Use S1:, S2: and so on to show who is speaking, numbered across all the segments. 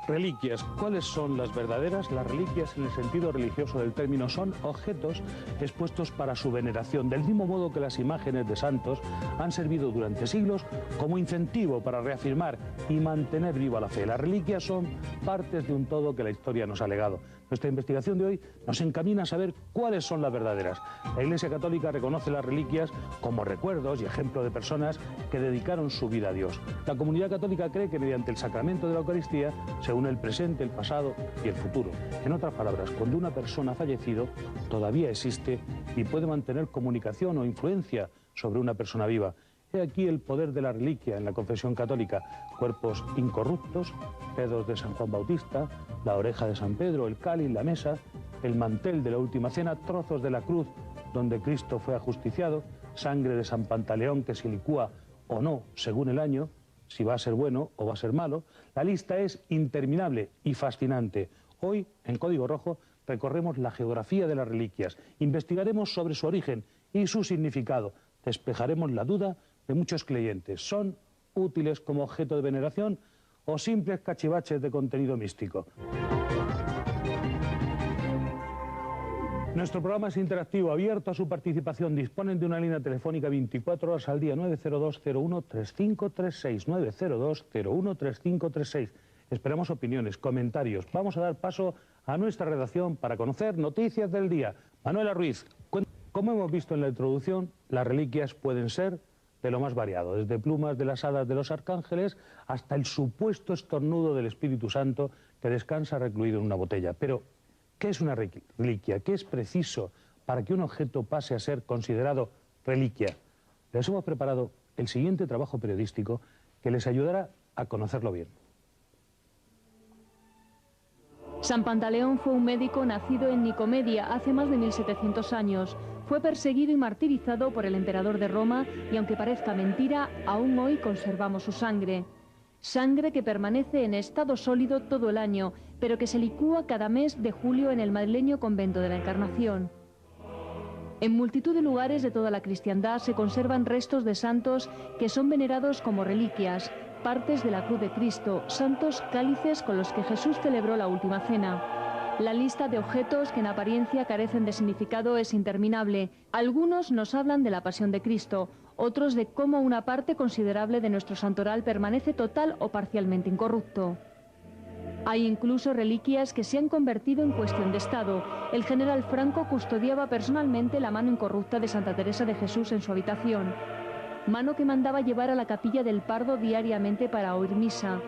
S1: Reliquias. ¿Cuáles son las verdaderas? Las reliquias, en el sentido religioso del término, son objetos expuestos para su veneración, del mismo modo que las imágenes de santos han servido durante siglos como incentivo para reafirmar y mantener viva la fe. Las reliquias son partes de un todo que la historia nos ha legado. Nuestra investigación de hoy nos encamina a saber cuáles son las verdaderas. La Iglesia Católica reconoce las reliquias como recuerdos y ejemplo de personas que dedicaron su vida a Dios. La comunidad católica cree que mediante el sacramento de la Eucaristía se une el presente, el pasado y el futuro. En otras palabras, cuando una persona ha fallecido, todavía existe y puede mantener comunicación o influencia sobre una persona viva. He aquí el poder de la reliquia en la confesión católica: cuerpos incorruptos, dedos de San Juan Bautista, la oreja de San Pedro, el cáliz, la mesa, el mantel de la última cena, trozos de la cruz donde Cristo fue ajusticiado, sangre de San Pantaleón que se licúa o no según el año, si va a ser bueno o va a ser malo. La lista es interminable y fascinante. Hoy, en Código Rojo, recorremos la geografía de las reliquias, investigaremos sobre su origen y su significado, despejaremos la duda de muchos creyentes. ¿Son útiles como objeto de veneración o simples cachivaches de contenido místico? Nuestro programa es interactivo, abierto a su participación. Disponen de una línea telefónica 24 horas al día, 902-01-3536, 902-01-3536. Esperamos opiniones, comentarios. Vamos a dar paso a nuestra redacción para conocer noticias del día. Manuela Ruiz, como hemos visto en la introducción, las reliquias pueden ser de lo más variado, desde plumas de las hadas de los arcángeles hasta el supuesto estornudo del Espíritu Santo que descansa recluido en una botella. Pero, ¿qué es una reliquia? ¿Qué es preciso para que un objeto pase a ser considerado reliquia? Les hemos preparado el siguiente trabajo periodístico que les ayudará a conocerlo bien.
S2: San Pantaleón fue un médico nacido en Nicomedia hace más de 1700 años. Fue perseguido y martirizado por el emperador de Roma y, aunque parezca mentira, aún hoy conservamos su sangre. Sangre que permanece en estado sólido todo el año, pero que se licúa cada mes de julio en el madrileño convento de la Encarnación. En multitud de lugares de toda la cristiandad se conservan restos de santos que son venerados como reliquias, partes de la cruz de Cristo, santos cálices con los que Jesús celebró la última cena. La lista de objetos que en apariencia carecen de significado es interminable. Algunos nos hablan de la pasión de Cristo, otros de cómo una parte considerable de nuestro santoral permanece total o parcialmente incorrupto. Hay incluso reliquias que se han convertido en cuestión de Estado. El general Franco custodiaba personalmente la mano incorrupta de Santa Teresa de Jesús en su habitación, mano que mandaba llevar a la capilla del Pardo diariamente para oír misa.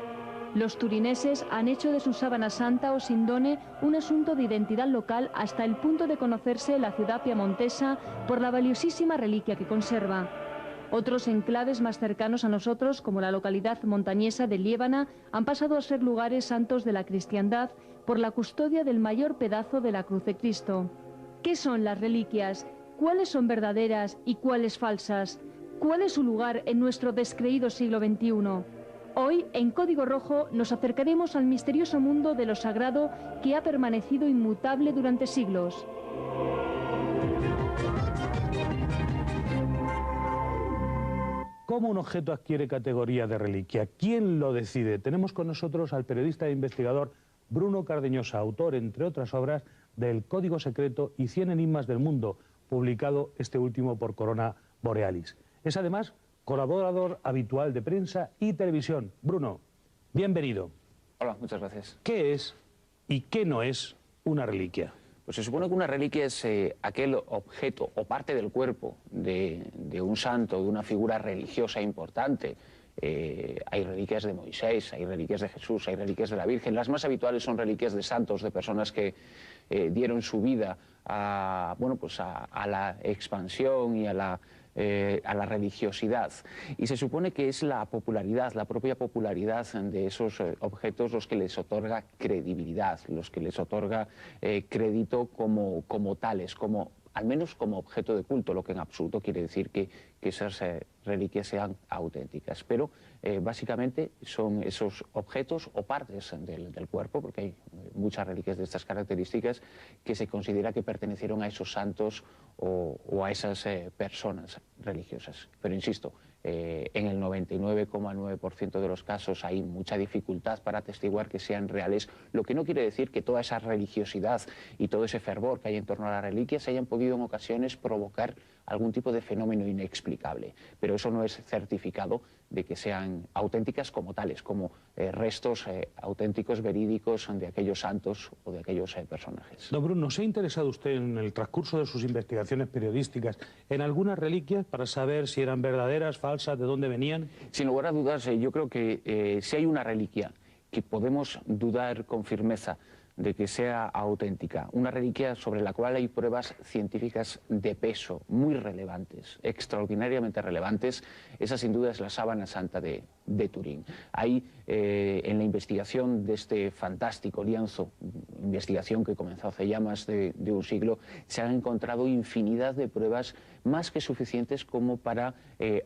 S2: Los turineses han hecho de su sábana santa o sindone un asunto de identidad local hasta el punto de conocerse la ciudad piamontesa por la valiosísima reliquia que conserva. Otros enclaves más cercanos a nosotros, como la localidad montañesa de Liébana, han pasado a ser lugares santos de la cristiandad por la custodia del mayor pedazo de la cruz de Cristo. ¿Qué son las reliquias? ¿Cuáles son verdaderas y cuáles falsas? ¿Cuál es su lugar en nuestro descreído siglo XXI? Hoy, en Código Rojo, nos acercaremos al misterioso mundo de lo sagrado que ha permanecido inmutable durante siglos.
S1: ¿Cómo un objeto adquiere categoría de reliquia? ¿Quién lo decide? Tenemos con nosotros al periodista e investigador Bruno Cardeñosa, autor, entre otras obras, del Código Secreto y 100 enigmas del mundo, publicado este último por Corona Borealis. Es además colaborador habitual de prensa y televisión. Bruno, bienvenido.
S3: Hola, muchas gracias.
S1: ¿Qué es y qué no es una reliquia?
S3: Pues se supone que una reliquia es aquel objeto o parte del cuerpo de un santo, de una figura religiosa importante, Hay reliquias de Moisés, hay reliquias de Jesús, hay reliquias de la Virgen. Las más habituales son reliquias de santos, de personas que dieron su vida a, bueno, pues a la expansión y a la religiosidad. Y se supone que es la popularidad, la propia popularidad de esos objetos los que les otorga credibilidad, los que les otorga crédito como tales, al menos como objeto de culto, lo que en absoluto quiere decir que esas reliquias sean auténticas. Pero básicamente son esos objetos o partes del cuerpo, porque hay muchas reliquias de estas características, que se considera que pertenecieron a esos santos o a esas personas religiosas. Pero insisto, en el 99,9% de los casos hay mucha dificultad para atestiguar que sean reales, lo que no quiere decir que toda esa religiosidad y todo ese fervor que hay en torno a las reliquias hayan podido en ocasiones provocar algún tipo de fenómeno inexplicable. Pero eso no es certificado de que sean auténticas como tales, como restos auténticos, verídicos de aquellos santos o de aquellos personajes.
S1: Don Bruno, ¿se ha interesado usted en el transcurso de sus investigaciones periodísticas en algunas reliquias para saber si eran verdaderas, falsas, de dónde venían?
S3: Sin lugar a dudas, yo creo que si hay una reliquia que podemos dudar con firmeza de que sea auténtica, una reliquia sobre la cual hay pruebas científicas de peso, muy relevantes, extraordinariamente relevantes, esa sin duda es la sábana santa de Turín. Ahí, en la investigación de este fantástico lienzo, investigación que comenzó hace ya más de un siglo, se han encontrado infinidad de pruebas más que suficientes como para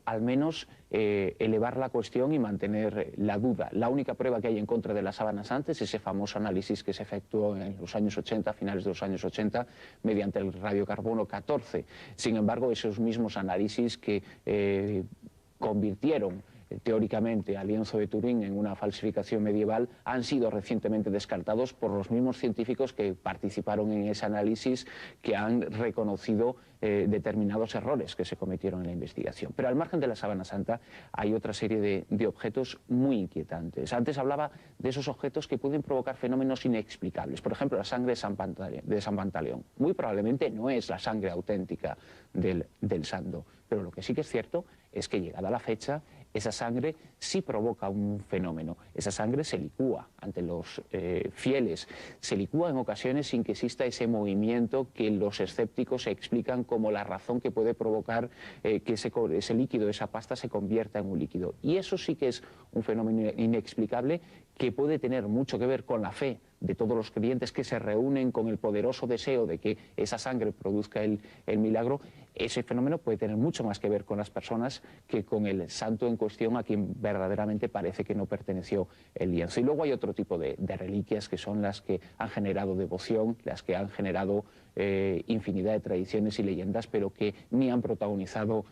S3: al menos elevar la cuestión y mantener la duda. La única prueba que hay en contra de la sábana santa es ese famoso análisis que se efectuó en los años 80, a finales de los años 80, mediante el radiocarbono 14. Sin embargo, esos mismos análisis que convirtieron teóricamente al lienzo de Turín en una falsificación medieval han sido recientemente descartados por los mismos científicos que participaron en ese análisis, que han reconocido determinados errores que se cometieron en la investigación. Pero al margen de la sábana santa hay otra serie de objetos muy inquietantes. Antes hablaba de esos objetos que pueden provocar fenómenos inexplicables. Por ejemplo, la sangre de San Pantaleón. Muy probablemente no es la sangre auténtica del santo, pero lo que sí que es cierto es que, llegada la fecha, esa sangre sí provoca un fenómeno. Esa sangre se licúa ante los fieles, se licúa en ocasiones sin que exista ese movimiento que los escépticos explican como la razón que puede provocar que ese líquido, esa pasta, se convierta en un líquido. Y eso sí que es un fenómeno inexplicable que puede tener mucho que ver con la fe de todos los creyentes que se reúnen con el poderoso deseo de que esa sangre produzca el milagro. Ese fenómeno puede tener mucho más que ver con las personas que con el santo en cuestión, a quien verdaderamente parece que no perteneció el lienzo. Y luego hay otro tipo de reliquias, que son las que han generado devoción, las que han generado infinidad de tradiciones y leyendas, pero que ni han protagonizado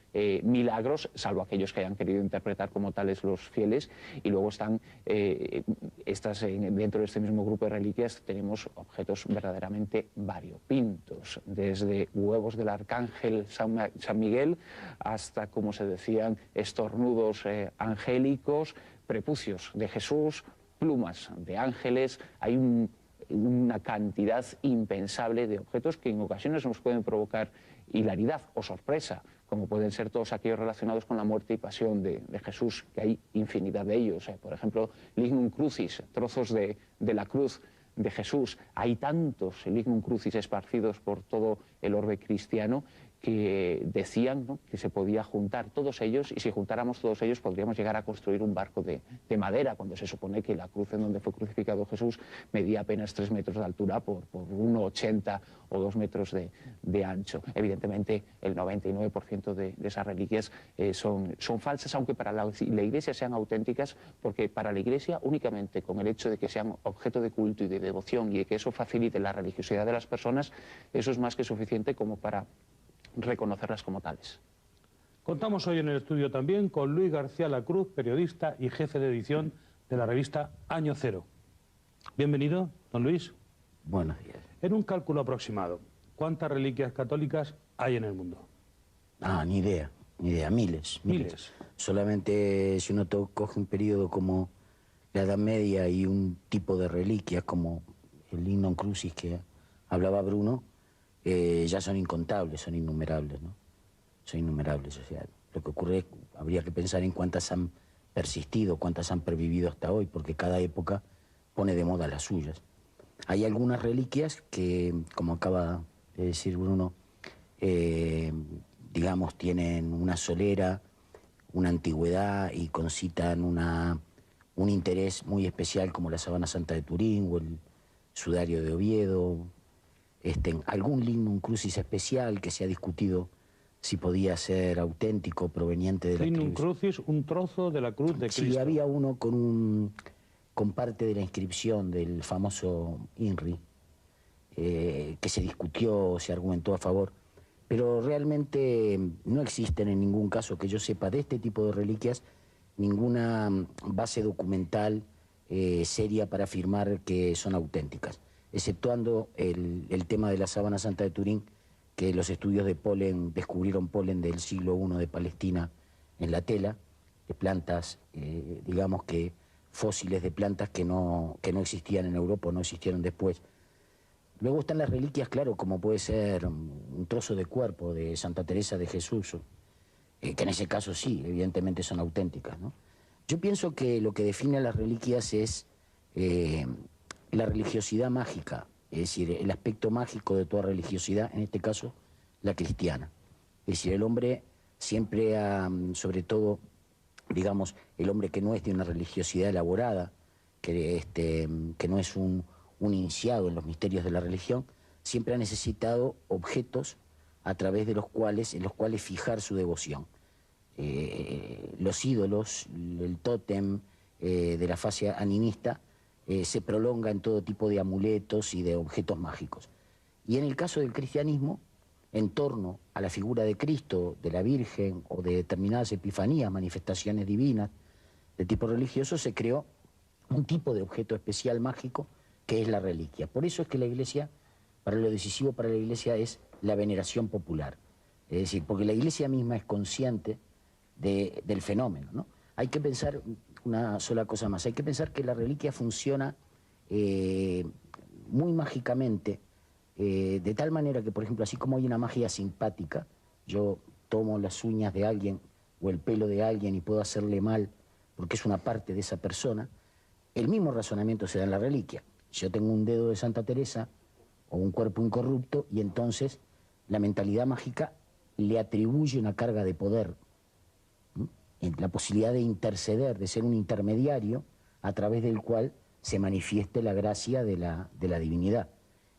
S3: milagros, salvo aquellos que hayan querido interpretar como tales los fieles. Y luego están dentro de este mismo grupo de reliquias tenemos objetos verdaderamente variopintos, desde huevos del arcángel San Miguel hasta, como se decían, estornudos angélicos, prepucios de Jesús, plumas de ángeles. Hay una cantidad impensable de objetos que en ocasiones nos pueden provocar hilaridad o sorpresa, como pueden ser todos aquellos relacionados con la muerte y pasión de Jesús, que hay infinidad de ellos. Por ejemplo, lignum crucis, trozos de la cruz de Jesús. Hay tantos lignum crucis esparcidos por todo el orbe cristiano que decían, ¿no?, que se podía juntar todos ellos, y si juntáramos todos ellos podríamos llegar a construir un barco de madera, cuando se supone que la cruz en donde fue crucificado Jesús medía apenas 3 metros de altura por 1,80 o 2 metros de ancho. Evidentemente el 99% de esas reliquias son falsas, aunque para la Iglesia sean auténticas, porque para la Iglesia únicamente con el hecho de que sean objeto de culto y de devoción y de que eso facilite la religiosidad de las personas, eso es más que suficiente como para reconocerlas como tales.
S1: Contamos hoy en el estudio también con Luis García Lacruz, periodista y jefe de edición de la revista Año Cero. Bienvenido, don Luis.
S4: Buenos días.
S1: En un cálculo aproximado, ¿cuántas reliquias católicas hay en el mundo?
S4: Ni idea, miles. Solamente si uno coge un periodo como la Edad Media y un tipo de reliquias como el lignum crucis que hablaba Bruno, ya son incontables, son innumerables, ¿no? Son innumerables, o sea, lo que ocurre es que habría que pensar en cuántas han persistido, cuántas han pervivido hasta hoy, porque cada época pone de moda las suyas. Hay algunas reliquias que, como acaba de decir Bruno, digamos, tienen una solera, una antigüedad y concitan un interés muy especial, como la Sábana Santa de Turín o el Sudario de Oviedo, algún lignum crucis especial que se ha discutido si podía ser auténtico, proveniente de la
S1: Lignum crucis, un trozo de la cruz de Cristo.
S4: Sí, había uno con parte de la inscripción del famoso INRI, que se discutió, se argumentó a favor, pero realmente no existen en ningún caso que yo sepa de este tipo de reliquias ninguna base documental seria para afirmar que son auténticas, exceptuando el tema de la Sábana Santa de Turín, que los estudios de polen descubrieron polen del siglo I de Palestina en la tela, de plantas, digamos que fósiles de plantas que no existían en Europa o no existieron después. Luego están las reliquias, claro, como puede ser un trozo de cuerpo de Santa Teresa de Jesús, que en ese caso sí, evidentemente son auténticas, ¿no? Yo pienso que lo que define a las reliquias es la religiosidad mágica, es decir, el aspecto mágico de toda religiosidad, en este caso la cristiana. Es decir, el hombre siempre ha, sobre todo, digamos, el hombre que no es de una religiosidad elaborada, que no es un iniciado en los misterios de la religión, siempre ha necesitado objetos a través de en los cuales fijar su devoción. Los ídolos, el tótem de la fase animista se prolonga en todo tipo de amuletos y de objetos mágicos. Y en el caso del cristianismo, en torno a la figura de Cristo, de la Virgen o de determinadas epifanías, manifestaciones divinas de tipo religioso, se creó un tipo de objeto especial mágico que es la reliquia. Por eso es que la Iglesia, para lo decisivo para la Iglesia es la veneración popular. Es decir, porque la Iglesia misma es consciente del fenómeno, ¿no? Hay que pensar una sola cosa más, hay que pensar que la reliquia funciona muy mágicamente, de tal manera que, por ejemplo, así como hay una magia simpática, yo tomo las uñas de alguien o el pelo de alguien y puedo hacerle mal porque es una parte de esa persona, el mismo razonamiento se da en la reliquia. Yo tengo un dedo de Santa Teresa o un cuerpo incorrupto y entonces la mentalidad mágica le atribuye una carga de poder, la posibilidad de interceder, de ser un intermediario a través del cual se manifieste la gracia de la divinidad.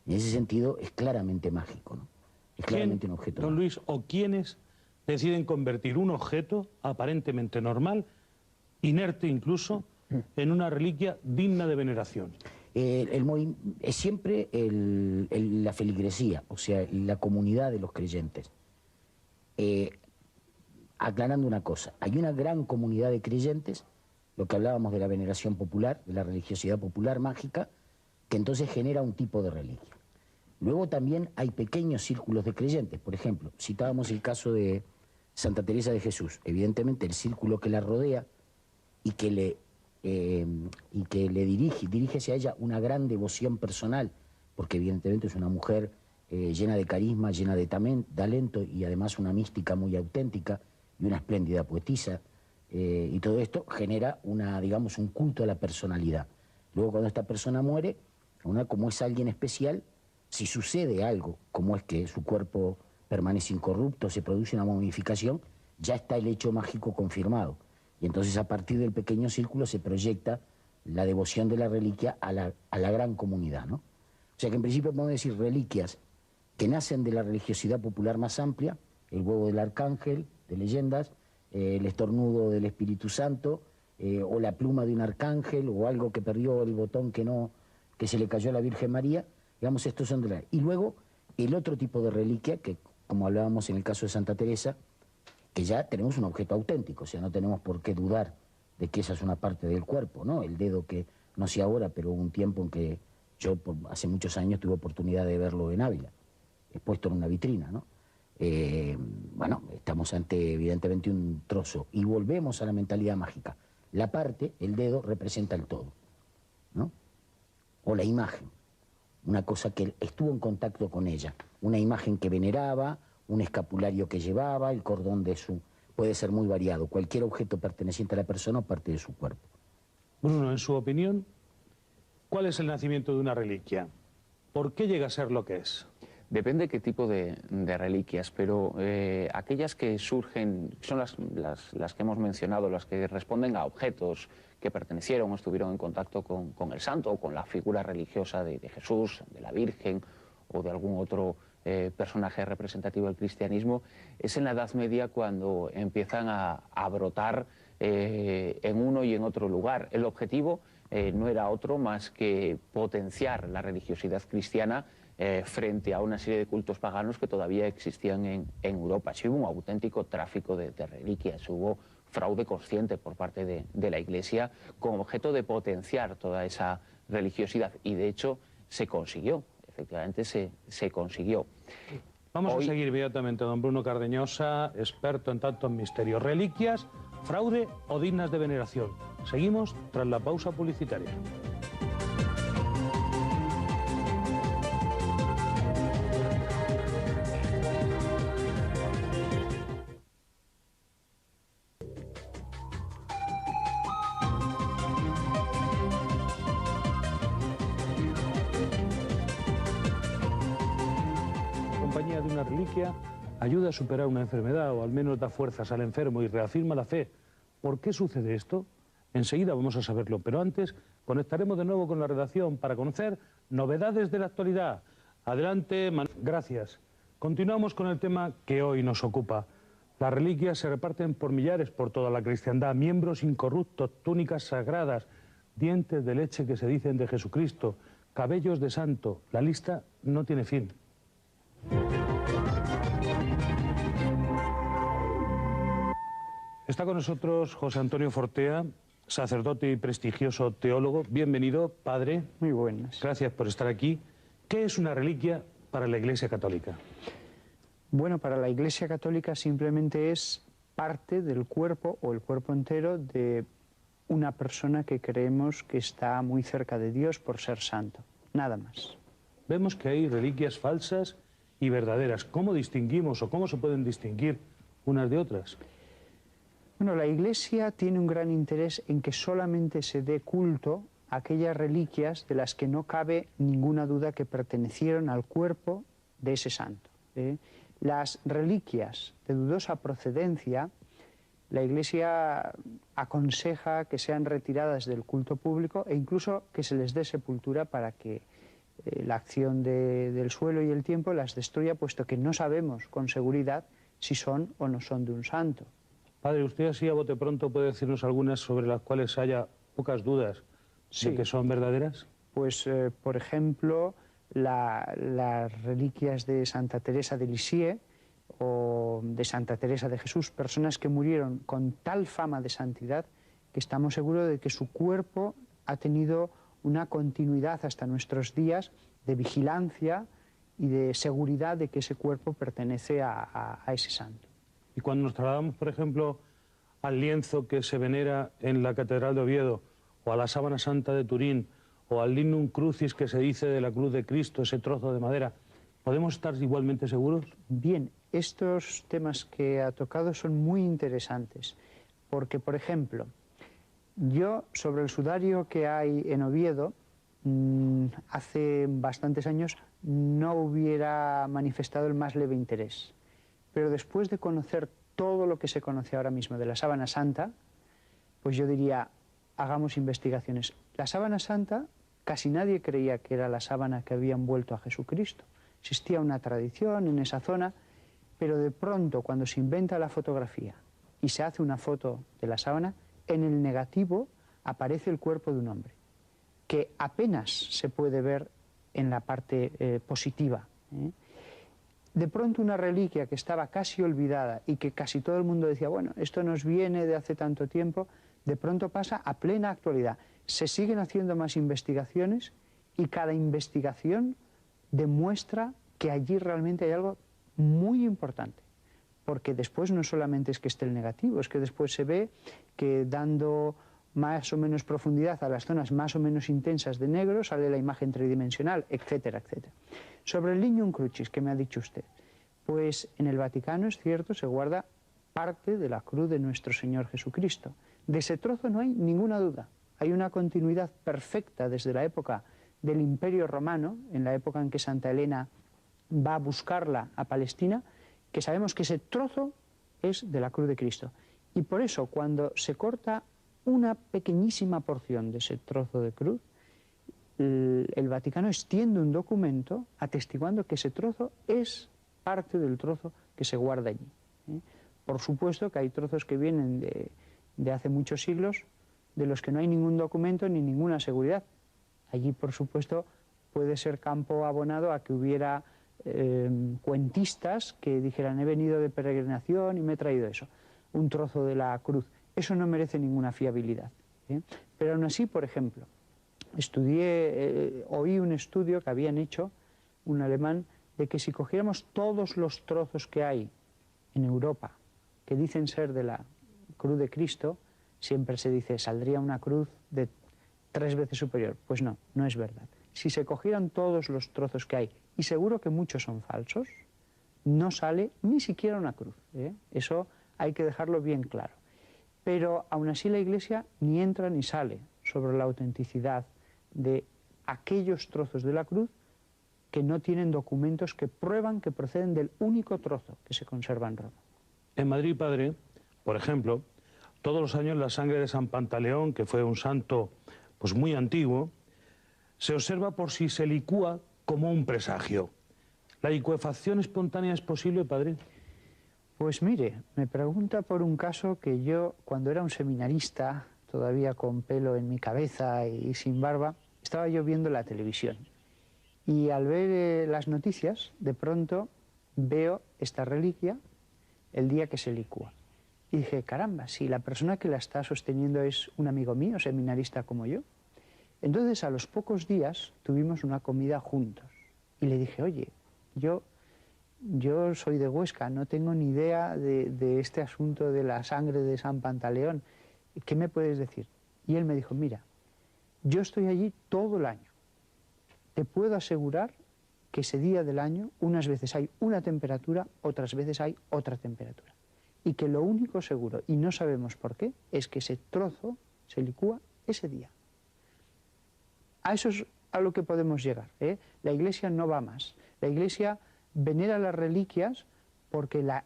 S4: En ese sentido es claramente mágico, ¿no? Es claramente un objeto.
S1: Don Luis, ¿o quiénes deciden convertir un objeto aparentemente normal, inerte incluso, en una reliquia digna de veneración?
S4: Es siempre la feligresía, o sea, la comunidad de los creyentes. Aclarando una cosa, hay una gran comunidad de creyentes, lo que hablábamos de la veneración popular, de la religiosidad popular mágica, que entonces genera un tipo de reliquia. Luego también hay pequeños círculos de creyentes, por ejemplo, citábamos el caso de Santa Teresa de Jesús, evidentemente el círculo que la rodea y que le dirige hacia ella una gran devoción personal, porque evidentemente es una mujer llena de carisma, llena de talento y además una mística muy auténtica y una espléndida poetisa, y todo esto genera digamos, un culto a la personalidad. Luego cuando esta persona muere, como es alguien especial, si sucede algo, como es que su cuerpo permanece incorrupto, se produce una momificación, ya está el hecho mágico confirmado. Y entonces a partir del pequeño círculo se proyecta la devoción de la reliquia a la gran comunidad, ¿no? O sea que en principio podemos decir reliquias que nacen de la religiosidad popular más amplia, el huevo del arcángel, de leyendas, el estornudo del Espíritu Santo, o la pluma de un arcángel, o algo que perdió el botón que se le cayó a la Virgen María, digamos, estos son de la... Y luego el otro tipo de reliquia, que como hablábamos en el caso de Santa Teresa, que ya tenemos un objeto auténtico, o sea, no tenemos por qué dudar de que esa es una parte del cuerpo, ¿no? El dedo que, no sé ahora, pero hubo un tiempo en que yo hace muchos años tuve oportunidad de verlo en Ávila, expuesto en una vitrina, ¿no? Bueno, estamos ante evidentemente un trozo y volvemos a la mentalidad mágica. La parte, el dedo, representa el todo, ¿no? O la imagen, una cosa que estuvo en contacto con ella, una imagen que veneraba, un escapulario que llevaba, el cordón de su puede ser muy variado. Cualquier objeto perteneciente a la persona o parte de su cuerpo.
S1: Bruno, en su opinión, ¿cuál es el nacimiento de una reliquia? ¿Por qué llega a ser lo que es?
S3: Depende qué tipo de reliquias, pero aquellas que surgen, son las que hemos mencionado, las que responden a objetos que pertenecieron o estuvieron en contacto con el santo o con la figura religiosa de Jesús, de la Virgen o de algún otro personaje representativo del cristianismo, es en la Edad Media cuando empiezan a brotar en uno y en otro lugar. El objetivo no era otro más que potenciar la religiosidad cristiana frente a una serie de cultos paganos que todavía existían en Europa. Sí hubo un auténtico tráfico de reliquias, hubo fraude consciente por parte de la Iglesia con objeto de potenciar toda esa religiosidad y de hecho se consiguió, efectivamente se consiguió.
S1: Vamos a seguir inmediatamente, don Bruno Cardeñosa, experto en tantos misterios. ¿Reliquias, fraude o dignas de veneración? Seguimos tras la pausa publicitaria. De una reliquia ayuda a superar una enfermedad o al menos da fuerzas al enfermo y reafirma la fe. ¿Por qué sucede esto? Enseguida vamos a saberlo, pero antes conectaremos de nuevo con la redacción para conocer novedades de la actualidad. Adelante, gracias. Continuamos con el tema que hoy nos ocupa. Las reliquias se reparten por millares por toda la cristiandad, miembros incorruptos, túnicas sagradas, dientes de leche que se dicen de Jesucristo, cabellos de santo. La lista no tiene fin. Está con nosotros José Antonio Fortea, sacerdote y prestigioso teólogo. Bienvenido, padre.
S5: Muy buenas.
S1: Gracias por estar aquí. ¿Qué es una reliquia para la Iglesia Católica?
S5: Bueno, para la Iglesia Católica simplemente es parte del cuerpo o el cuerpo entero de una persona que creemos que está muy cerca de Dios por ser santo. Nada más.
S1: Vemos que hay reliquias falsas y verdaderas. ¿Cómo distinguimos o cómo se pueden distinguir unas de otras?
S5: Bueno, la Iglesia tiene un gran interés en que solamente se dé culto a aquellas reliquias de las que no cabe ninguna duda que pertenecieron al cuerpo de ese santo. Las reliquias de dudosa procedencia, la Iglesia aconseja que sean retiradas del culto público e incluso que se les dé sepultura para que la acción del suelo y el tiempo las destruya, puesto que no sabemos con seguridad si son o no son de un santo.
S1: Padre, usted así a bote pronto puede decirnos algunas sobre las cuales haya pocas dudas de que son verdaderas.
S5: Pues, por ejemplo, las reliquias de Santa Teresa de Lisieux o de Santa Teresa de Jesús, personas que murieron con tal fama de santidad que estamos seguros de que su cuerpo ha tenido una continuidad hasta nuestros días de vigilancia y de seguridad de que ese cuerpo pertenece a ese santo.
S1: Y cuando nos trasladamos, por ejemplo, al lienzo que se venera en la Catedral de Oviedo, o a la sábana santa de Turín, o al lignum crucis que se dice de la cruz de Cristo, ese trozo de madera, ¿podemos estar igualmente seguros?
S5: Bien, estos temas que ha tocado son muy interesantes, porque, por ejemplo, yo sobre el sudario que hay en Oviedo, hace bastantes años no hubiera manifestado el más leve interés. Pero después de conocer todo lo que se conoce ahora mismo de la sábana santa, pues yo diría, hagamos investigaciones. La sábana santa, casi nadie creía que era la sábana que había envuelto a Jesucristo. Existía una tradición en esa zona, pero de pronto cuando se inventa la fotografía y se hace una foto de la sábana, en el negativo aparece el cuerpo de un hombre, que apenas se puede ver en la parte positiva. De pronto una reliquia que estaba casi olvidada y que casi todo el mundo decía, bueno, esto nos viene de hace tanto tiempo, de pronto pasa a plena actualidad. Se siguen haciendo más investigaciones y cada investigación demuestra que allí realmente hay algo muy importante. Porque después no solamente es que esté el negativo, es que después se ve que dando más o menos profundidad a las zonas más o menos intensas de negro sale la imagen tridimensional, etcétera, etcétera. Sobre el lignum crucis que me ha dicho usted, pues en el Vaticano es cierto, se guarda parte de la cruz de nuestro Señor Jesucristo. De ese trozo no hay ninguna duda. Hay una continuidad perfecta desde la época del Imperio Romano, en la época en que Santa Elena va a buscarla a Palestina, que sabemos que ese trozo es de la cruz de Cristo. Y por eso, cuando se corta una pequeñísima porción de ese trozo de cruz, el Vaticano extiende un documento atestiguando que ese trozo es parte del trozo que se guarda allí. Por supuesto que hay trozos que vienen de hace muchos siglos, de los que no hay ningún documento ni ninguna seguridad. Allí, por supuesto, puede ser campo abonado a que hubiera cuentistas que dijeran: he venido de peregrinación y me he traído eso, un trozo de la cruz. Eso no merece ninguna fiabilidad. Pero aún así, por ejemplo, oí un estudio que habían hecho, un alemán, de que si cogiéramos todos los trozos que hay en Europa, que dicen ser de la cruz de Cristo, siempre se dice, saldría una cruz de 3 veces superior. Pues no, no es verdad. Si se cogieran todos los trozos que hay, y seguro que muchos son falsos, no sale ni siquiera una cruz. Eso hay que dejarlo bien claro. Pero aún así la Iglesia ni entra ni sale sobre la autenticidad de aquellos trozos de la cruz que no tienen documentos que prueban que proceden del único trozo que se conserva en Roma.
S1: En Madrid, padre, por ejemplo, todos los años la sangre de San Pantaleón, que fue un santo pues muy antiguo, se observa por si se licúa como un presagio. ¿La licuefacción espontánea es posible, padre?
S5: Pues mire, me pregunta por un caso que yo, cuando era un seminarista, todavía con pelo en mi cabeza y sin barba, estaba yo viendo la televisión. Y al ver las noticias, de pronto veo esta reliquia el día que se licúa. Y dije, caramba, si la persona que la está sosteniendo es un amigo mío, seminarista como yo. Entonces, a los pocos días, tuvimos una comida juntos. Y le dije, oye, yo soy de Huesca, no tengo ni idea de este asunto de la sangre de San Pantaleón. ¿Qué me puedes decir? Y él me dijo, mira, yo estoy allí todo el año. Te puedo asegurar que ese día del año, unas veces hay una temperatura, otras veces hay otra temperatura. Y que lo único seguro, y no sabemos por qué, es que ese trozo se licúa ese día. A eso es a lo que podemos llegar. La Iglesia no va más. La Iglesia venera las reliquias porque la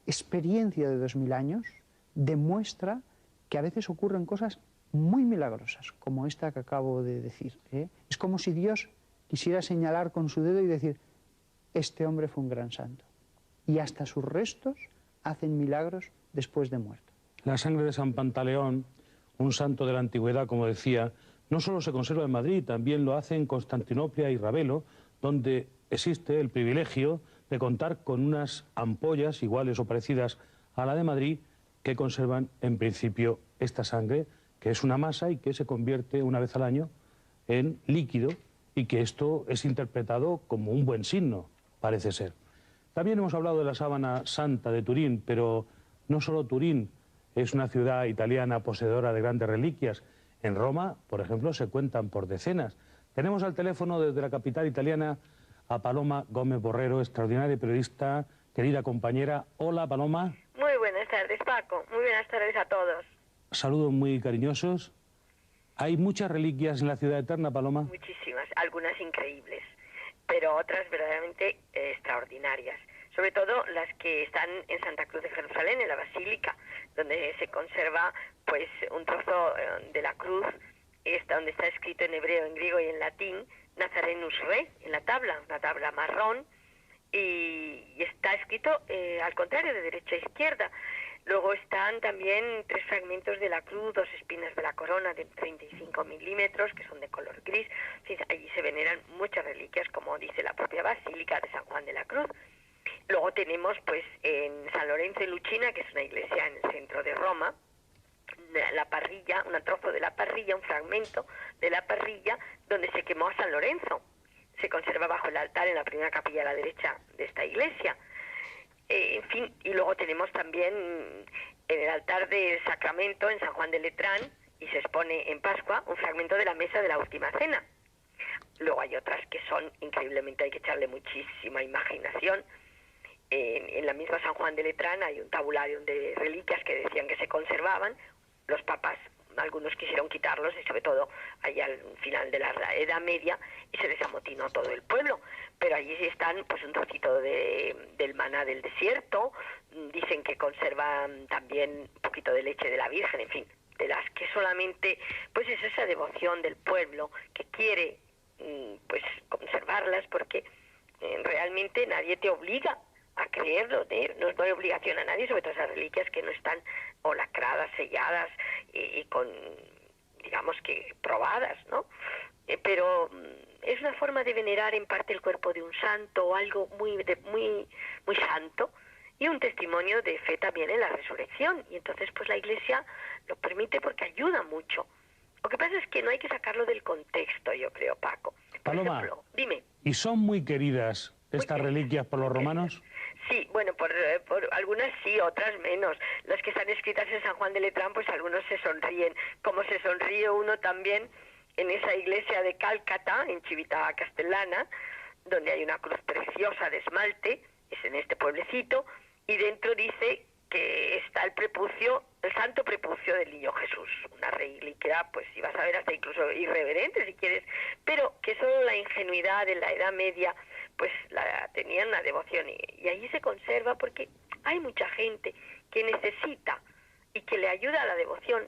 S5: experiencia de 2000 años demuestra que a veces ocurren cosas muy milagrosas, como esta que acabo de decir. Es como si Dios quisiera señalar con su dedo y decir, este hombre fue un gran santo. Y hasta sus restos hacen milagros después de muerto.
S1: La sangre de San Pantaleón, un santo de la antigüedad, como decía, no solo se conserva en Madrid, también lo hace en Constantinopla y Ravelo, donde existe el privilegio de contar con unas ampollas iguales o parecidas a la de Madrid que conservan en principio esta sangre, que es una masa y que se convierte una vez al año en líquido, y que esto es interpretado como un buen signo, parece ser. También hemos hablado de la sábana santa de Turín, pero no solo Turín es una ciudad italiana poseedora de grandes reliquias. En Roma, por ejemplo, se cuentan por decenas. Tenemos al teléfono desde la capital italiana a Paloma Gómez Borrero, extraordinaria periodista, querida compañera. Hola, Paloma.
S6: Muy buenas tardes, Paco. Muy buenas tardes a todos.
S1: Saludos muy cariñosos. ¿Hay muchas reliquias en la ciudad eterna, Paloma?
S6: Muchísimas, algunas increíbles, pero otras verdaderamente extraordinarias. Sobre todo las que están en Santa Cruz de Jerusalén, en la Basílica, donde se conserva pues un trozo de la cruz, donde está escrito en hebreo, en griego y en latín, Nazarenus Re, en la tabla, una tabla marrón, y está escrito al contrario, de derecha a izquierda. Luego están también 3 fragmentos de la cruz, 2 espinas de la corona de 35 milímetros, que son de color gris. Allí se veneran muchas reliquias, como dice la propia Basílica de San Juan de la Cruz. Luego tenemos, pues, en San Lorenzo y Lucina, que es una iglesia en el centro de Roma, la parrilla, un trozo de la parrilla, un fragmento de la parrilla, donde se quemó a San Lorenzo. Se conserva bajo el altar en la primera capilla a la derecha de esta iglesia. En fin, y luego tenemos también en el altar del Sacramento, en San Juan de Letrán, y se expone en Pascua, un fragmento de la mesa de la Última Cena. Luego hay otras que son, increíblemente, hay que echarle muchísima imaginación, en la misma San Juan de Letrán hay un tabulario de reliquias que decían que se conservaban. Los papas, algunos quisieron quitarlos, y sobre todo allá al final de la Edad Media, y se les amotinó todo el pueblo. Pero allí sí están pues un trocito del maná del desierto, dicen que conservan también un poquito de leche de la Virgen, en fin, de las que solamente pues es esa devoción del pueblo que quiere pues conservarlas, porque realmente nadie te obliga a creerlo, no hay obligación a nadie, sobre todo esas reliquias que no están o lacradas, selladas y con, digamos que probadas, ¿no? Pero es una forma de venerar en parte el cuerpo de un santo o algo muy santo, y un testimonio de fe también en la resurrección. Y entonces pues la Iglesia lo permite porque ayuda mucho. Lo que pasa es que no hay que sacarlo del contexto, yo creo, Paco. Por
S1: Paloma,
S6: ejemplo, dime.
S1: ¿Y son muy queridas estas reliquias por los romanos?
S6: Sí, bueno, por algunas sí, otras menos. Las que están escritas en San Juan de Letrán, pues algunos se sonríen, como se sonríe uno también en esa iglesia de Cálcata, en Civita Castellana, donde hay una cruz preciosa de esmalte, es en este pueblecito, y dentro dice que está el prepucio, el santo prepucio del niño Jesús, una reliquia, pues si vas a ver, hasta incluso irreverente si quieres, pero que solo la ingenuidad de la Edad Media pues la tenían la devoción, y allí se conserva porque hay mucha gente que necesita y que le ayuda a la devoción.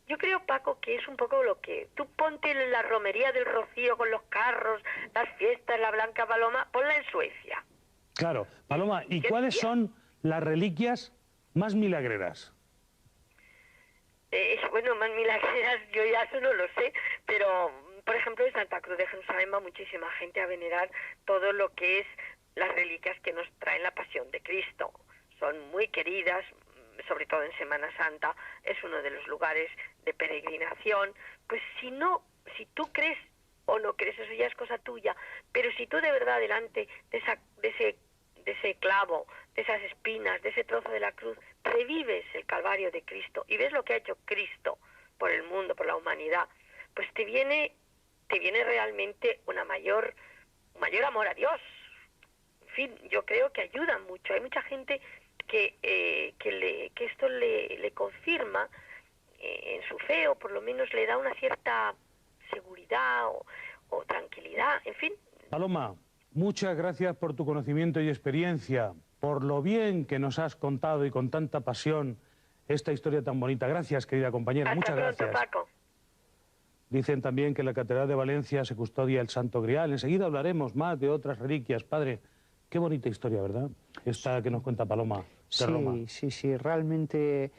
S6: Yo creo, Paco, que es un poco lo que... Tú ponte en la romería del Rocío con los carros, las fiestas, la Blanca Paloma, ponla en Suecia.
S1: Claro. Paloma, ¿y cuáles son las reliquias más milagreras?
S6: Bueno, más milagreras, yo ya eso no lo sé, pero, por ejemplo, en Santa Cruz de Jerusalén va muchísima gente a venerar todo lo que es las reliquias que nos traen la Pasión de Cristo. Son muy queridas, sobre todo en Semana Santa, es uno de los lugares de peregrinación. Pues si tú crees o no crees, eso ya es cosa tuya, pero si tú de verdad delante de ese clavo, de esas espinas, de ese trozo de la cruz, revives el Calvario de Cristo y ves lo que ha hecho Cristo por el mundo, por la humanidad, pues te viene realmente un mayor amor a Dios. En fin, yo creo que ayuda mucho. Hay mucha gente que esto le confirma en su fe, o por lo menos le da una cierta seguridad o tranquilidad, en fin.
S1: Paloma, muchas gracias por tu conocimiento y experiencia, por lo bien que nos has contado y con tanta pasión esta historia tan bonita. Gracias, querida compañera. Muchas gracias.
S6: Hasta pronto, Paco.
S1: Dicen también que en la Catedral de Valencia se custodia el Santo Grial. Enseguida hablaremos más de otras reliquias. Padre, qué bonita historia, ¿verdad? Esta que nos cuenta Paloma de Roma.
S5: Sí, realmente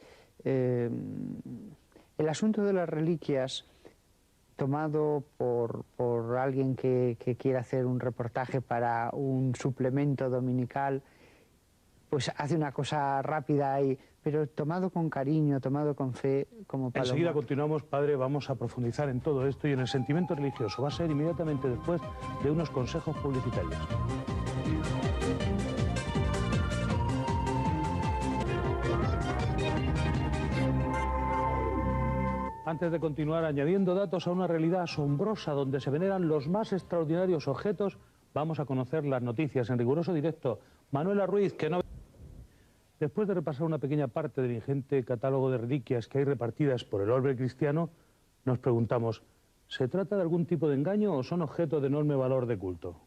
S5: el asunto de las reliquias, tomado por alguien que quiere hacer un reportaje para un suplemento dominical, pues hace una cosa rápida ahí, pero tomado con cariño, tomado con fe, como Paloma.
S1: Enseguida continuamos, padre, vamos a profundizar en todo esto y en el sentimiento religioso. Va a ser inmediatamente después de unos consejos publicitarios. Antes de continuar añadiendo datos a una realidad asombrosa donde se veneran los más extraordinarios objetos, vamos a conocer las noticias en riguroso directo. Manuela Ruiz, que no... Después de repasar una pequeña parte del ingente catálogo de reliquias que hay repartidas por el orbe cristiano, nos preguntamos, ¿se trata de algún tipo de engaño o son objetos de enorme valor de culto?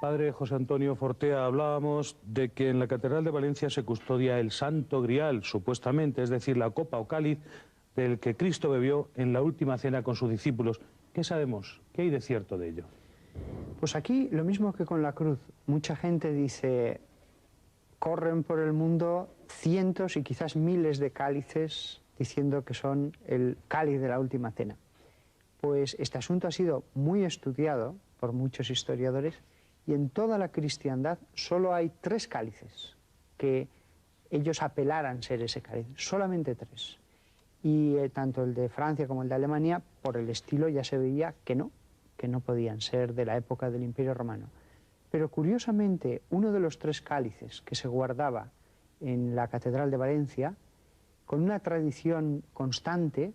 S1: Padre José Antonio Fortea, hablábamos de que en la Catedral de Valencia se custodia el Santo Grial, supuestamente, es decir, la copa o cáliz del que Cristo bebió en la última cena con sus discípulos. ¿Qué sabemos? ¿Qué hay de cierto de ello?
S5: Pues aquí, lo mismo que con la cruz, mucha gente dice, corren por el mundo cientos y quizás miles de cálices diciendo que son el cáliz de la última cena. Pues este asunto ha sido muy estudiado por muchos historiadores, y en toda la cristiandad solo hay 3 cálices que ellos apelaran ser ese cáliz, solamente 3. Y tanto el de Francia como el de Alemania, por el estilo ya se veía que no podían ser de la época del Imperio Romano. Pero curiosamente, uno de los 3 cálices que se guardaba en la Catedral de Valencia, con una tradición constante,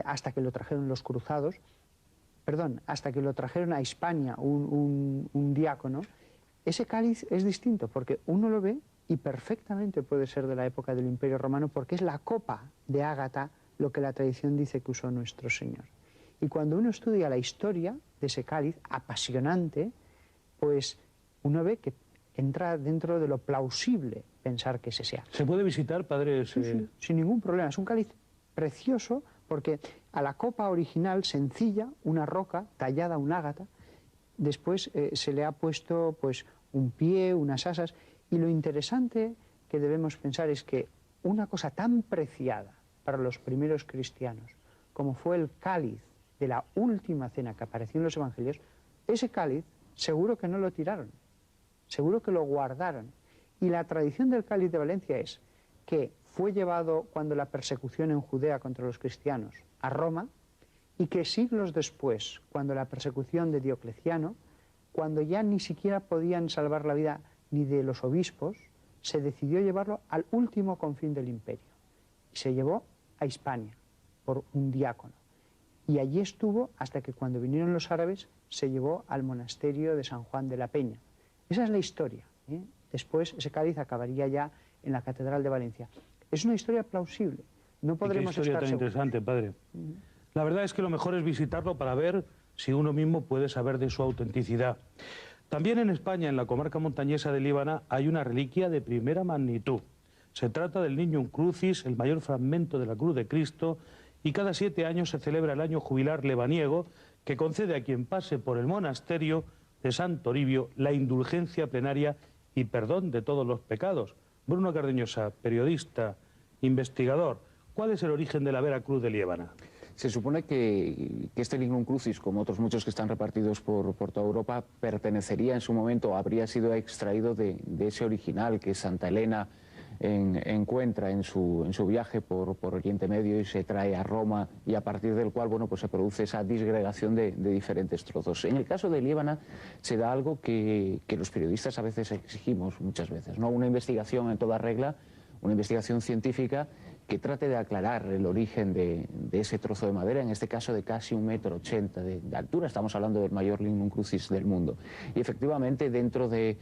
S5: hasta que lo trajeron los cruzados, hasta que lo trajeron a Hispania un diácono, ese cáliz es distinto porque uno lo ve y perfectamente puede ser de la época del Imperio Romano porque es la copa de ágata lo que la tradición dice que usó nuestro Señor. Y cuando uno estudia la historia de ese cáliz, apasionante, pues uno ve que entra dentro de lo plausible pensar que ese sea.
S1: ¿Se puede visitar, padre?
S5: Sí, sin ningún problema. Es un cáliz precioso porque a la copa original, sencilla, una roca tallada, un ágata, después se le ha puesto pues un pie, unas asas, y lo interesante que debemos pensar es que una cosa tan preciada para los primeros cristianos como fue el cáliz de la última cena que apareció en los evangelios, ese cáliz seguro que no lo tiraron, seguro que lo guardaron. Y la tradición del cáliz de Valencia es que fue llevado cuando la persecución en Judea contra los cristianos a Roma y que siglos después, cuando la persecución de Diocleciano, cuando ya ni siquiera podían salvar la vida ni de los obispos, se decidió llevarlo al último confín del imperio. Y se llevó a Hispania por un diácono. Y allí estuvo hasta que cuando vinieron los árabes se llevó al monasterio de San Juan de la Peña. Esa es la historia, ¿eh? Después ese cáliz acabaría ya en la Catedral de Valencia. Es una historia plausible. No podremos
S1: estar seguros. Qué historia tan interesante, padre. La verdad es que lo mejor es visitarlo para ver si uno mismo puede saber de su autenticidad. También en España, en la comarca montañesa de Líbana, hay una reliquia de primera magnitud. Se trata del Niño Crucis, el mayor fragmento de la cruz de Cristo, y cada 7 años se celebra el año jubilar lebaniego, que concede a quien pase por el monasterio de San Toribio la indulgencia plenaria y perdón de todos los pecados. Bruno Cardeñosa, periodista, investigador, ¿cuál es el origen de la Vera Cruz de Líbana?
S3: Se supone que este Lignum Crucis, como otros muchos que están repartidos por toda Europa, pertenecería en su momento, habría sido extraído de ese original que Santa Elena encuentra en su viaje por Oriente Medio y se trae a Roma, y a partir del cual bueno, pues se produce esa disgregación de diferentes trozos. En el caso de Líbana se da algo que los periodistas a veces exigimos muchas veces, ¿no? Una investigación en toda regla, una investigación científica que trate de aclarar el origen de ese trozo de madera, en este caso de casi 1,80 m de altura. Estamos hablando del mayor Lignum Crucis del mundo. Y efectivamente, dentro de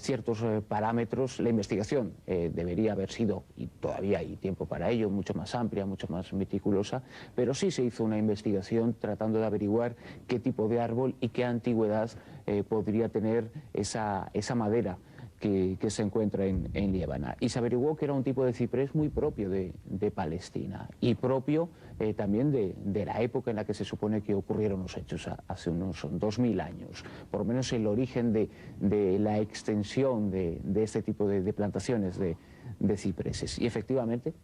S3: ciertos parámetros, la investigación debería haber sido, y todavía hay tiempo para ello, mucho más amplia, mucho más meticulosa, pero sí se hizo una investigación tratando de averiguar qué tipo de árbol y qué antigüedad podría tener esa madera que se encuentra en Líbana. Y se averiguó que era un tipo de ciprés muy propio de Palestina y propio también de la época en la que se supone que ocurrieron los hechos, hace unos 2000 años. Por lo menos el origen de la extensión de este tipo de plantaciones de cipreses. Y efectivamente,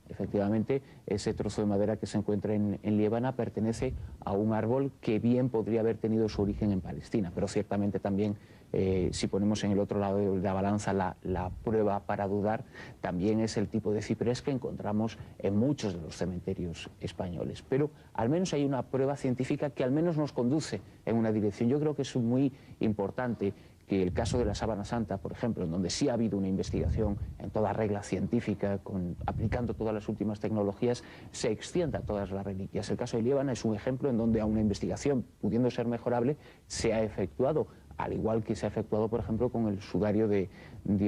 S3: ese trozo de madera que se encuentra en Líbana pertenece a un árbol que bien podría haber tenido su origen en Palestina, pero ciertamente también si ponemos en el otro lado de la balanza la prueba para dudar, también es el tipo de ciprés que encontramos en muchos de los cementerios españoles. Pero al menos hay una prueba científica que al menos nos conduce en una dirección. Yo creo que es muy importante que el caso de la Sábana Santa, por ejemplo, en donde sí ha habido una investigación en toda regla científica, aplicando todas las últimas tecnologías, se extienda a todas las reliquias. El caso de Líbana es un ejemplo en donde a una investigación, pudiendo ser mejorable, se ha efectuado, al igual que se ha efectuado, por ejemplo, con el sudario de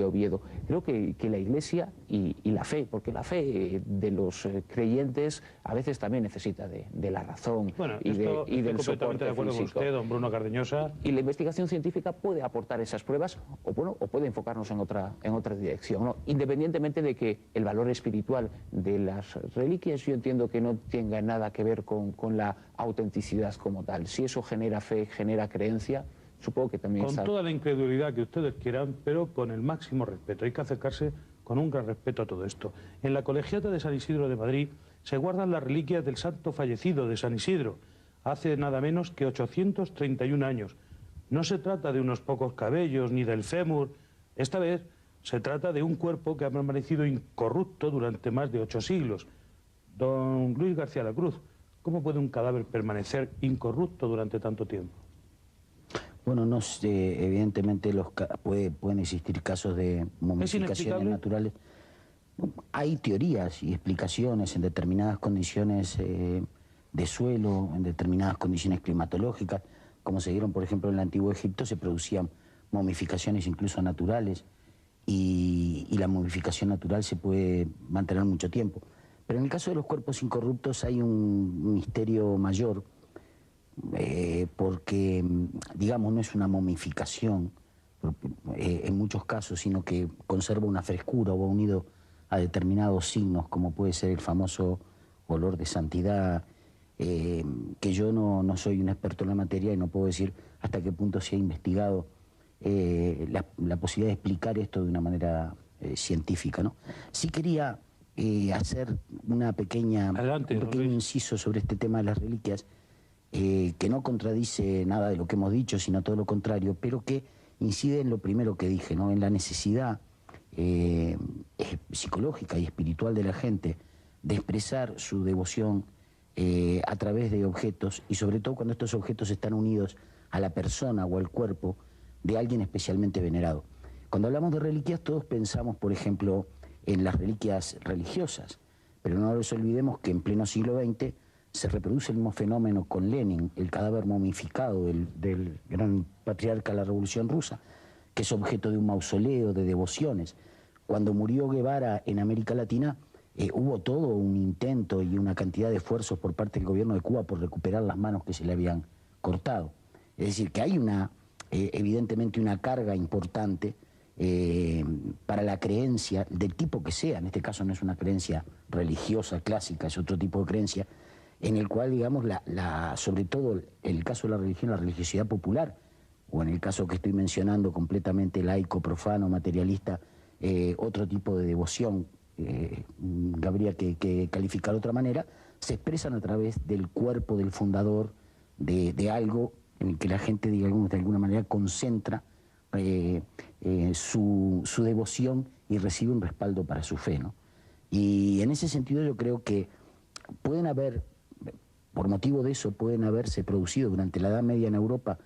S3: Oviedo. Creo que la Iglesia y la fe, porque la fe de los creyentes a veces también necesita de la razón y del soporte
S1: de acuerdo
S3: físico.
S1: Con usted, don Bruno Cardeñosa.
S3: Y la investigación científica puede aportar esas pruebas o puede enfocarnos en otra dirección, ¿no? Independientemente de que el valor espiritual de las reliquias yo entiendo que no tenga nada que ver con la autenticidad como tal. Si eso genera fe, genera creencia, supongo que también
S1: con toda la incredulidad que ustedes quieran, pero con el máximo respeto. Hay que acercarse con un gran respeto a todo esto. En la Colegiata de San Isidro de Madrid se guardan las reliquias del santo fallecido de San Isidro, hace nada menos que 831 años. No se trata de unos pocos cabellos ni del fémur. Esta vez se trata de un cuerpo que ha permanecido incorrupto durante más de 8 siglos. Don Luis García Lacruz, ¿cómo puede un cadáver permanecer incorrupto durante tanto tiempo?
S4: Bueno, no sé, evidentemente pueden existir casos de momificaciones naturales. Hay teorías y explicaciones en determinadas condiciones de suelo, en determinadas condiciones climatológicas, como se dieron, por ejemplo, en el Antiguo Egipto, se producían momificaciones incluso naturales, y la momificación natural se puede mantener mucho tiempo. Pero en el caso de los cuerpos incorruptos hay un misterio mayor, porque, digamos, no es una momificación en muchos casos, sino que conserva una frescura o va unido a determinados signos, como puede ser el famoso olor de santidad, que yo no soy un experto en la materia y no puedo decir hasta qué punto se ha investigado la posibilidad de explicar esto de una manera científica, ¿no? Sí quería hacer un pequeño inciso sobre este tema de las reliquias, que no contradice nada de lo que hemos dicho, sino todo lo contrario, pero que incide en lo primero que dije, ¿no? En la necesidad psicológica y espiritual de la gente de expresar su devoción a través de objetos, y sobre todo cuando estos objetos están unidos a la persona o al cuerpo de alguien especialmente venerado. Cuando hablamos de reliquias, todos pensamos, por ejemplo, en las reliquias religiosas, pero no nos olvidemos que en pleno siglo XX se reproduce el mismo fenómeno con Lenin, el cadáver momificado del gran patriarca de la Revolución Rusa, que es objeto de un mausoleo de devociones. Cuando murió Guevara en América Latina, hubo todo un intento y una cantidad de esfuerzos por parte del gobierno de Cuba por recuperar las manos que se le habían cortado. Es decir, que hay evidentemente una carga importante para la creencia del tipo que sea. En este caso no es una creencia religiosa clásica, es otro tipo de creencia, en el cual, digamos, sobre todo en el caso de la religión, la religiosidad popular, o en el caso que estoy mencionando, completamente laico, profano, materialista, otro tipo de devoción, habría que calificar de otra manera, se expresan a través del cuerpo del fundador, de algo en el que la gente, digamos, de alguna manera concentra su devoción y recibe un respaldo para su fe, ¿no? Y en ese sentido yo creo que pueden haber, por motivo de eso, pueden haberse producido durante la Edad Media en Europa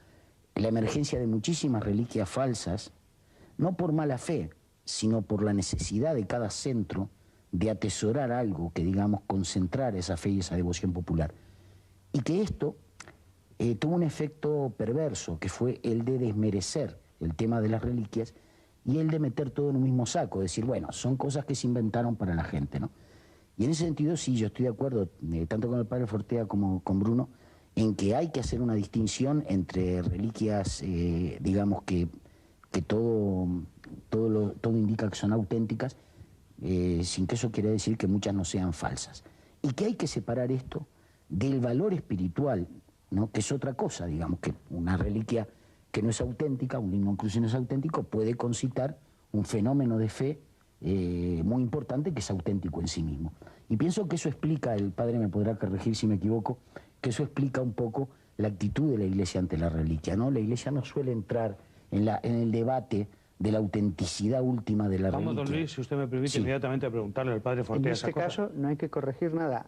S4: la emergencia de muchísimas reliquias falsas, no por mala fe, sino por la necesidad de cada centro de atesorar algo que, digamos, concentrar esa fe y esa devoción popular. Y que esto tuvo un efecto perverso, que fue el de desmerecer el tema de las reliquias y el de meter todo en un mismo saco, decir, bueno, son cosas que se inventaron para la gente, ¿no? Y en ese sentido sí, yo estoy de acuerdo, tanto con el padre Fortea como con Bruno, en que hay que hacer una distinción entre reliquias, digamos, que todo indica que son auténticas, sin que eso quiera decir que muchas no sean falsas. Y que hay que separar esto del valor espiritual, ¿no? Que es otra cosa, digamos, que una reliquia que no es auténtica, un Lignum Crucis no es auténtico, puede concitar un fenómeno de fe muy importante que es auténtico en sí mismo. Y pienso que eso explica, el padre me podrá corregir si me equivoco, que eso explica un poco la actitud de la Iglesia ante la reliquia, ¿no? La Iglesia no suele entrar en el debate de la autenticidad última de la reliquia.
S1: Vamos, don Luis, si usted me permite, inmediatamente a preguntarle al padre Fortea esa cosa.
S5: En este caso no hay que corregir nada.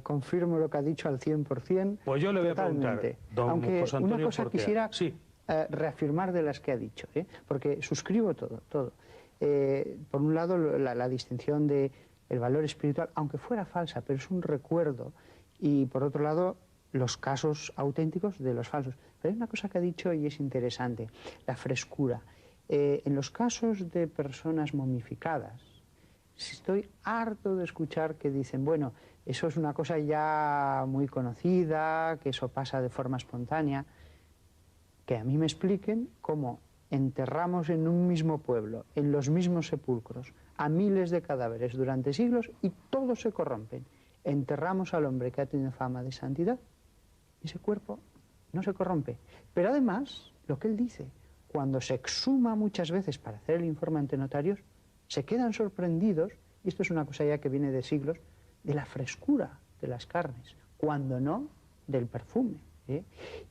S5: Confirmo lo que ha dicho al 100%.
S1: Pues yo le voy
S5: totalmente.
S1: A preguntar, don
S5: Aunque
S1: José Antonio
S5: una cosa
S1: Fortea.
S5: quisiera
S1: Sí.
S5: reafirmar de las que ha dicho, porque suscribo todo. Por un lado, la distinción de el valor espiritual, aunque fuera falsa, pero es un recuerdo, y por otro lado, los casos auténticos de los falsos. Pero hay una cosa que ha dicho y es interesante, la frescura. En los casos de personas momificadas, estoy harto de escuchar que dicen, bueno, eso es una cosa ya muy conocida, que eso pasa de forma espontánea. Que a mí me expliquen cómo enterramos en un mismo pueblo, en los mismos sepulcros, a miles de cadáveres durante siglos y todos se corrompen. Enterramos al hombre que ha tenido fama de santidad, ese cuerpo no se corrompe. Pero además, lo que él dice, cuando se exhuma muchas veces para hacer el informe ante notarios, se quedan sorprendidos, y esto es una cosa ya que viene de siglos, de la frescura de las carnes, cuando no del perfume.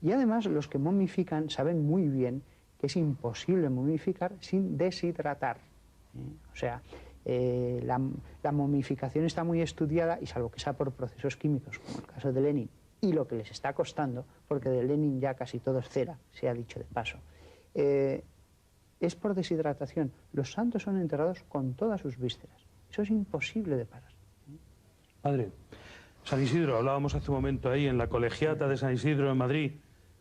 S5: Y además los que momifican saben muy bien que es imposible momificar sin deshidratar. O sea, la momificación está muy estudiada, y salvo que sea por procesos químicos, como el caso de Lenin, y lo que les está costando, porque de Lenin ya casi todo es cera, se ha dicho de paso, es por deshidratación. Los santos son enterrados con todas sus vísceras. Eso es imposible de parar.
S1: Padre, San Isidro, hablábamos hace un momento ahí en la Colegiata de San Isidro en Madrid.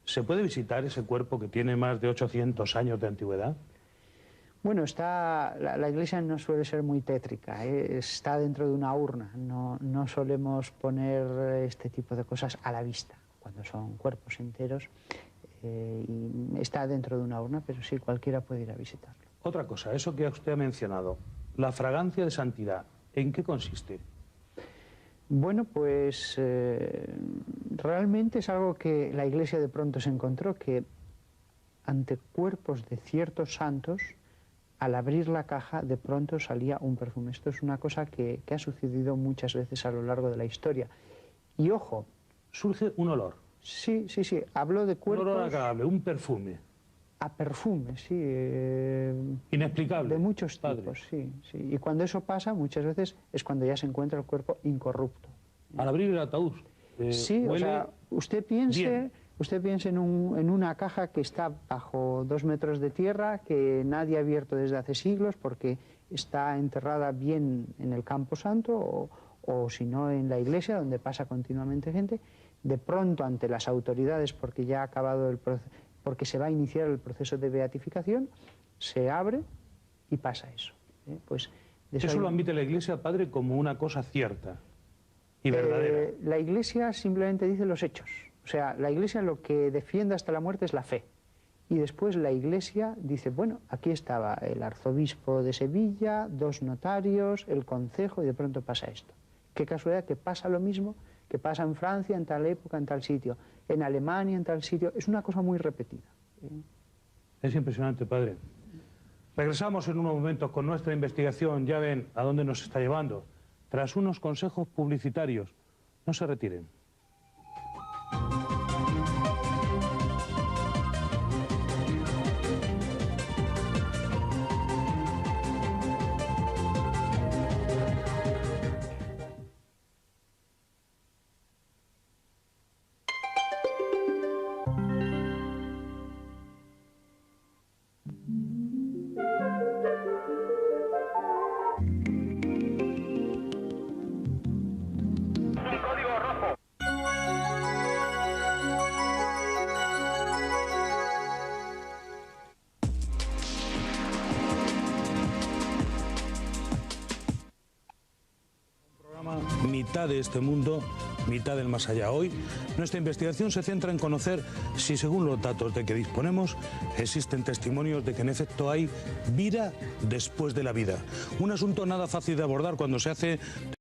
S1: ¿Se puede visitar ese cuerpo que tiene más de 800 años de antigüedad?
S5: Bueno, la iglesia no suele ser muy tétrica, está dentro de una urna, no solemos poner este tipo de cosas a la vista, cuando son cuerpos enteros, y está dentro de una urna, pero sí, cualquiera puede ir a visitarlo.
S1: Otra cosa, eso que usted ha mencionado, la fragancia de santidad, ¿en qué consiste?
S5: Bueno, pues realmente es algo que la iglesia de pronto se encontró, que ante cuerpos de ciertos santos, al abrir la caja, de pronto salía un perfume. Esto es una cosa que ha sucedido muchas veces a lo largo de la historia. Y ojo...
S1: Surge un olor.
S5: Sí, hablo de cuerpos...
S1: Un olor agradable, un perfume.
S5: A perfume, sí.
S1: Inexplicable.
S5: De muchos tipos, sí. Y cuando eso pasa, muchas veces es cuando ya se encuentra el cuerpo incorrupto.
S1: Al abrir el ataúd.
S5: Sí, o sea, usted piense en una caja que está bajo 2 metros de tierra, que nadie ha abierto desde hace siglos porque está enterrada bien en el Campo Santo o si no en la iglesia, donde pasa continuamente gente. De pronto, ante las autoridades, porque ya ha acabado el proceso, porque se va a iniciar el proceso de beatificación, se abre y pasa eso. Pues
S1: eso lo admite la iglesia, padre, como una cosa cierta y verdadera.
S5: La iglesia simplemente dice los hechos. O sea, la iglesia lo que defiende hasta la muerte es la fe. Y después la iglesia dice, bueno, aquí estaba el arzobispo de Sevilla, 2 notarios, el concejo, y de pronto pasa esto. Qué casualidad que pasa lo mismo que pasa en Francia, en tal época, en tal sitio, en Alemania, en tal sitio. Es una cosa muy repetida.
S1: Es impresionante, padre. Regresamos en unos momentos con nuestra investigación. Ya ven a dónde nos está llevando. Tras unos consejos publicitarios. No se retiren. Mitad de este mundo, mitad del más allá. Hoy, nuestra investigación se centra en conocer si, según los datos de que disponemos, existen testimonios de que en efecto hay vida después de la vida. Un asunto nada fácil de abordar cuando se hace